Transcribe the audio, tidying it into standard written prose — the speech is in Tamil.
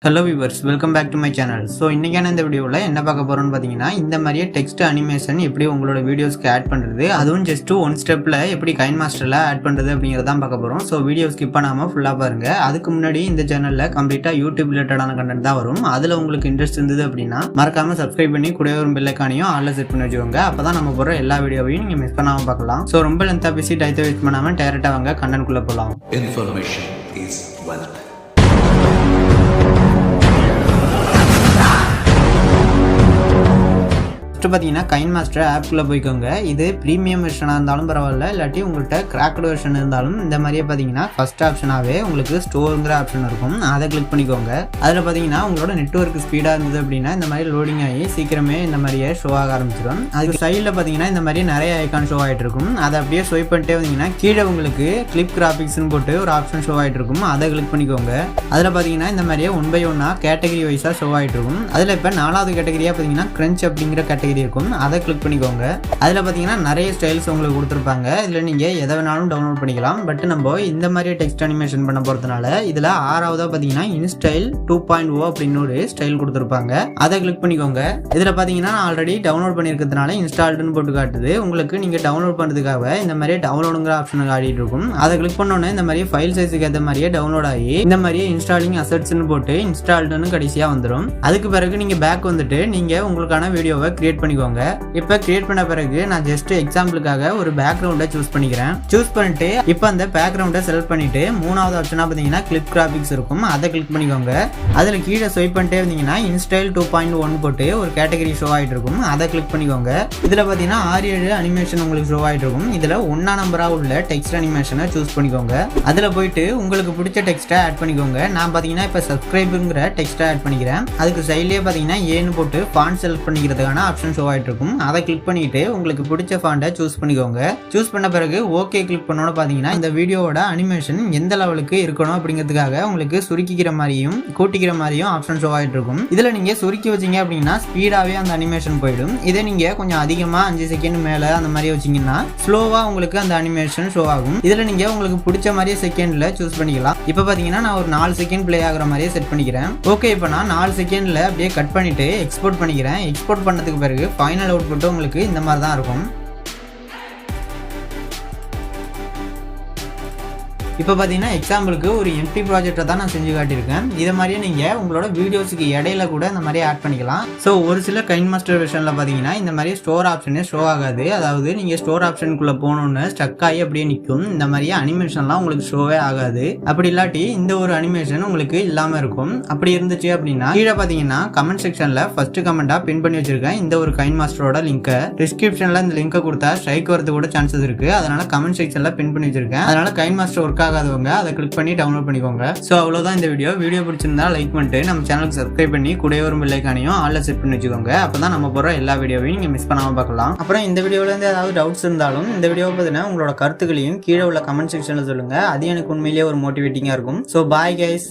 Hello viewers, welcome back to my channel. So இன்னைக்கான இந்த வீடியோல என்ன பார்க்க போறோம்னு பாத்தீங்கன்னா இந்த மாதிரியே டெக்ஸ்ட் அனிமேஷன் எப்படி உங்களோட வீடியோஸ்க்கு ஆட் பண்றது அதுவும் ஜஸ்ட் ஒன் ஸ்டெப்ல எப்படி கைன்மாஸ்டர்ல ஆட் பண்றது அப்படிங்கறத தான் பார்க்க போறோம். சோ வீடியோ ஸ்கிப் பண்ணாம ஃபுல்லா பாருங்க. அதுக்கு முன்னாடி இந்த சேனல்ல கம்ப்ளீட்டா யூடியூப் ரிலேட்டடான கண்டென்ட் தான் வரும். அதுல உங்களுக்கு இன்ட்ரெஸ்ட் இருந்தது அப்படின்னா மறக்காம சப்ஸ்கிரைப் பண்ணி கூடவே ஒரு பெல் ஐகானையும் ஆல்ல செட் பண்ணி வச்சுக்கோங்க. அப்பதான் நம்ம போற எல்லா வீடியோவையும் நீங்க மிஸ் பண்ணாம பார்க்கலாம். சோ ரொம்ப லென்த்தா பேசி டைம் வேஸ்ட் பண்ணாம டைரக்டா வாங்க கண்டென்ட் குள்ள போலாம். Information is wealth. பார்த்தீங்கன்னா கைன்மாஸ்டர் ஆப்குள்ளே போய்க்கோங்க. இது ப்ரீமியம் வெர்ஷனாக இருந்தாலும் பரவாயில்ல, இல்லாட்டி உங்கள்கிட்ட கிராக்டு வெர்ஷன் இருந்தாலும் இந்த மாதிரியே பார்த்தீங்கன்னா ஃபர்ஸ்ட் ஆப்ஷனாகவே உங்களுக்கு ஸ்டோருங்கிற ஆப்ஷன் இருக்கும். அதை கிளிக் பண்ணிக்கோங்க. அதில் பார்த்தீங்கன்னா உங்களோட நெட்வொர்க் ஸ்பீடாக இருந்தது அப்படின்னா இந்த மாதிரி லோடிங் ஆகி சீக்கிரமே இந்த மாதிரியே ஷோ ஆக ஆரம்பிச்சிடும். அதுக்கு சைடில் பார்த்தீங்கன்னா இந்த மாதிரி நிறைய ஐக்கான் ஷோ ஆகிட்டு இருக்கும். அதை அப்படியே ஸ்வைப் பண்ணிட்டே வந்தீங்கன்னா கீழே உங்களுக்கு கிளிப் கிராஃபிக்ஸ்னு போட்டு ஒரு ஆப்ஷன் ஷோ ஆகிட்டு இருக்கும். அதை கிளிக் பண்ணிக்கோங்க. அதில் பார்த்தீங்கன்னா இந்த மாதிரியே 1 by 1 கேட்டகரி வைஸாக ஷோ ஆகிட்டு இருக்கும். அதில் இப்போ 4வது கேட்டகரியாக பார்த்தீங்கன்னா கிரன்ச் அப்படிங்கிற கேட்டகரி இருக்கும். அதை கிளிக் பண்ணிக்கோங்க. அதில் பார்த்தீங்கன்னா நிறைய ஸ்டைல்ஸ் உங்களுக்கு கொடுத்துருப்பாங்க. இதில் நீங்கள் எதை வேணாலும் டவுன்லோட் பண்ணிக்கலாம். பட் நம்ம இந்த மாதிரி டெக்ஸ்ட் அனிமேஷன் பண்ண போகிறதுனால இதில் 6வதாக பார்த்தீங்கன்னா இன்ஸ்டைல் 2.0 அப்படின்னு ஒரு ஸ்டைல் கொடுத்துருப்பாங்க. அதை கிளிக் பண்ணிக்கோங்க. இதில் பார்த்தீங்கன்னா ஆல்ரெடி டவுன்லோட் பண்ணியிருக்கிறதுனால இன்ஸ்டால்டுன்னு போட்டு காட்டுது. உங்களுக்கு நீங்கள் டவுன்லோட் பண்ணுறதுக்காக இந்த மாதிரி டவுன்லோடுங்கிற ஆப்ஷன் ஆடிட்டு இருக்கும். அதை கிளிக் பண்ணோன்னே இந்த மாதிரி ஃபைல் சைஸுக்கு ஏற்ற மாதிரியே டவுன்லோட் ஆகி இந்த மாதிரியே இன்ஸ்டாலிங் அசெட்ஸ்ன்னு போட்டு இன்ஸ்டால்டுன்னு கடைசியாக வந்துடும். அதுக்கு பிறகு நீங்கள் பேக் வந்துட்டு நீங்கள் உங்களுக்கான வீடியோவை கிரியேட் பண்ணிக்கோங்க. இப்போ கிரியேட் பண்ண பிறகு நான் ஜஸ்ட் எக்ஸாம்பிளுக்காக ஒரு பேக்ரவுண்டை சூஸ் பண்ணிக்கிறேன். சூஸ் பண்ணிட்டு இப்போ அந்த பேக்ரவுண்டை செலக்ட் பண்ணிட்டு 3வது ஆப்ஷனா பார்த்தீங்கன்னா கிளிப் கிராஃபிக்ஸ் இருக்கும். அதை கிளிக் பண்ணிக்கோங்க. அதில் கீழே ஸ்வைப் பண்ணிட்டே இருந்தீங்கன்னா இன்ஸ்டைல் 2.1 போட்டு ஒரு கேட்டகரி ஷோ ஆகிட்டு இருக்கும். அதை கிளிக் பண்ணிக்கோங்க. இதில் பார்த்தீங்கன்னா 6-7 அனிமேஷன் உங்களுக்கு ஷோ ஆகிட்டு இருக்கும். இதில் 1ஆம் நம்பராக உள்ள டெக்ஸ்ட் அனிமேஷனை சூஸ் பண்ணிக்கோங்க. அதில் போயிட்டு உங்களுக்கு பிடிச்ச டெக்ஸ்ட்டை ஆட் பண்ணிக்கோங்க. நான் பார்த்தீங்கன்னா இப்போ சப்ஸ்கிரைபுங்கிற டெக்ஸ்ட்டை ஆட் பண்ணிக்கிறேன். அதுக்கு சைட்லேயே பார்த்தீங்கன்னா ஏன்னு போட்டு ஃபாண்ட் செலக்ட் பண்ணிக்கிறதுக்கான ஆப்ஷன் ஷோ ஆகிட்டு இருக்கும். அதை கிளிக் பண்ணிட்டு உங்களுக்கு பிடிச்ச ஃபாண்டை சூஸ் பண்ணிக்கோங்க. சூஸ் பண்ண பிறகு ஓகே கிளிக் பண்ணோன்னு பார்த்தீங்கன்னா இந்த வீடியோவோட அனிமேஷன் எந்த லெவலுக்கு இருக்கணும் அப்படிங்கிறதுக்காக உங்களுக்கு சுருக்கிக்கிற மாதிரியும் கூட்டிக்கிற மாதிரியும் ஆப்ஷன் ஷோ ஆகிட்டு இருக்கும். இதில் நீங்கள் சுருக்கி வச்சிங்க அப்படின்னா ஸ்பீடாகவே அந்த அனிமேஷன் போயிடும். இதே நீங்கள் கொஞ்சம் அதிகமாக 5 செகண்ட் மேலே அந்த மாதிரி வச்சிங்கன்னா ஸ்லோவாக உங்களுக்கு அந்த அனிமேஷன் ஷோ ஆகும். இதில் நீங்கள் உங்களுக்கு பிடிச்ச மாதிரியே செகண்டில் சூஸ் பண்ணிக்கலாம். இப்போ பார்த்தீங்கன்னா நான் ஒரு 4 செகண்ட் ப்ளே ஆகிற மாதிரியே செட் பண்ணிக்கிறேன். ஓகே, இப்போ நான் 4 செகண்டில் அப்படியே கட் பண்ணிவிட்டு எக்ஸ்போர்ட் பண்ணிக்கிறேன். எக்ஸ்போர்ட் பண்ணதுக்கு பிறகு ஃபைனல் அவுட்புட் உங்களுக்கு இந்த மாதிரி தான் இருக்கும். இப்போ பார்த்தீங்கன்னா எக்ஸாம்பிளுக்கு ஒரு எம்டி ப்ராஜெக்டை தான் நான் செஞ்சு காட்டியிருக்கேன். இதை மாதிரியே நீங்கள் உங்களோட வீடியோஸுக்கு இடையில கூட இந்த மாதிரி ஆட் பண்ணிக்கலாம். ஸோ ஒரு சில கைன்மாஸ்டர் வெர்ஷனில் பார்த்தீங்கன்னா இந்த மாதிரி ஸ்டோர் ஆப்ஷனே ஷோ ஆகாது. அதாவது நீங்கள் ஸ்டோர் ஆப்ஷனுக்குள்ளே போகணுன்னு ஸ்டக் ஆகி அப்படியே நிற்கும். இந்த மாதிரியே அனிமேஷன்லாம் உங்களுக்கு ஷோவே ஆகாது. அப்படி இல்லாட்டி இந்த ஒரு அனிமேஷன் உங்களுக்கு இல்லாமல் இருக்கும். அப்படி இருந்துச்சு அப்படின்னா கீழே பார்த்தீங்கன்னா கமெண்ட் செக்ஷனில் ஃபர்ஸ்ட் கமெண்ட்டாக பின் பண்ணி வச்சிருக்கேன் இந்த ஒரு கைன்மாஸ்டரோட லிங்கை. டிஸ்கிரிப்ஷனில் இந்த லிங்கை கொடுத்தா ஸ்ட்ரைக் வரது கூட சான்சஸ் இருக்குது. அதனால கமெண்ட் செக்ஷனில் பின் பண்ணி வச்சிருக்கேன். அதனால கைன்மாஸ்டர் ஒர்க் ஆகாதவங்க அதை கிளிக் பண்ணி டவுன்லோட் பண்ணிக்கோங்க. ஸோ அவ்வளோதான் இந்த வீடியோ பிடிச்சிருந்தா லைக் பண்ணிட்டு நம்ம சேனலுக்கு சப்ஸ்கிரைப் பண்ணி கூடவே ஒரு பெல் ஐகானையும் ஆல்ல செட் பண்ணி வச்சுக்கோங்க. அப்பதான் நம்ம போற எல்லா வீடியோவையும் நீங்க மிஸ் பண்ணாம பார்க்கலாம். அப்புறம் இந்த வீடியோல இருந்து ஏதாவது டவுட்ஸ் இருந்தாலும் இந்த வீடியோ பத்தின உங்களோட கருத்துக்களையும் கீழே உள்ள கமெண்ட் செக்ஷன்ல சொல்லுங்க. அது எனக்கு உண்மையிலேயே ஒரு மோட்டிவேட்டிங்கா இருக்கும். So bye guys.